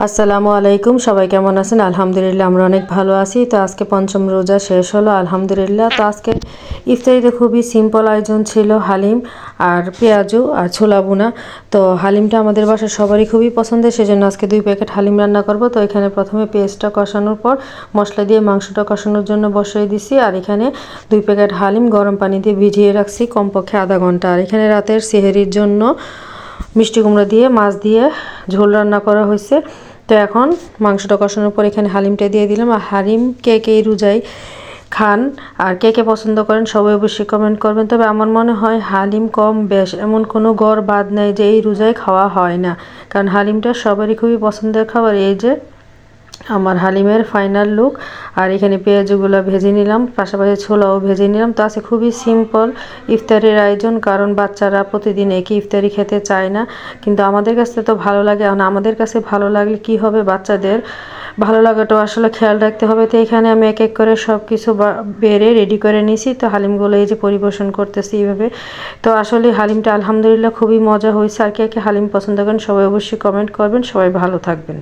আসসালামু আলাইকুম, সবাই কেমন আছেন? আলহামদুলিল্লাহ আমরা অনেক ভালো আছি। তো আজকে পঞ্চম রোজা শেষ হলো আলহামদুলিল্লাহ। তো আজকে ইফতারিতে খুবই সিম্পল আয়োজন ছিল, হালিম আর পেঁয়াজু আর ছোলা বুনা। তো হালিমটা আমাদের বাসায় সবারই খুবই পছন্দের, সেজন্য আজকে 2 প্যাকেট হালিম রান্না করব। তো এখানে প্রথমে পেঁয়াজটা কষানোর পর মশলা দিয়ে মাংসটা কষানোর জন্য বসিয়ে দিছি। আর এখানে 2 প্যাকেট হালিম গরম পানি দিয়ে ভিজিয়ে রাখছি কমপক্ষে আধা ঘন্টা। আর এখানে রাতের সেহরির জন্য মিষ্টি কুমড়া দিয়ে মাছ দিয়ে ঝোল রান্না করা হয়েছে। তো এখন মাংসটা কষানোর পর এখানে হালিমটা দিয়ে দিলাম। আর হালিম কে কে রোজায় খান আর কে কে পছন্দ করেন সবাই অবশ্যই কমেন্ট করবেন। তবে আমার মনে হয় হালিম কম বেশ এমন কোনো গড় বাদ নেই যে এই রোজায় খাওয়া হয় না, কারণ হালিমটা সবারই খুবই পছন্দের খাবার। এই যে আমার হালিমের ফাইনাল লুক। আর এখানে পেঁয়াজগুলো ভেজে নিলাম, পাশাপাশি ছোলাও ভেজে নিলাম। তো আছে খুবই সিম্পল ইফতারের আয়োজন, কারণ বাচ্চারা প্রতিদিন একই ইফতারি খেতে চায় না, কিন্তু আমাদের কাছে তো ভালো লাগে। আর আমাদের কাছে ভালো লাগলে কি হবে, বাচ্চাদের ভালো লাগাটাও আসলে খেয়াল রাখতে হবে। তো এখানে আমি এক এক করে সব কিছু বেড়ে রেডি করে নিয়েছি। তো হালিমগুলো এই যে পরিবেশন করতেছি এইভাবে। তো আসলে হালিমটা আলহামদুলিল্লাহ খুবই মজা হয়েছে। আর কে কে হালিম পছন্দ করেন সবাই অবশ্যই কমেন্ট করবেন। সবাই ভালো থাকবেন।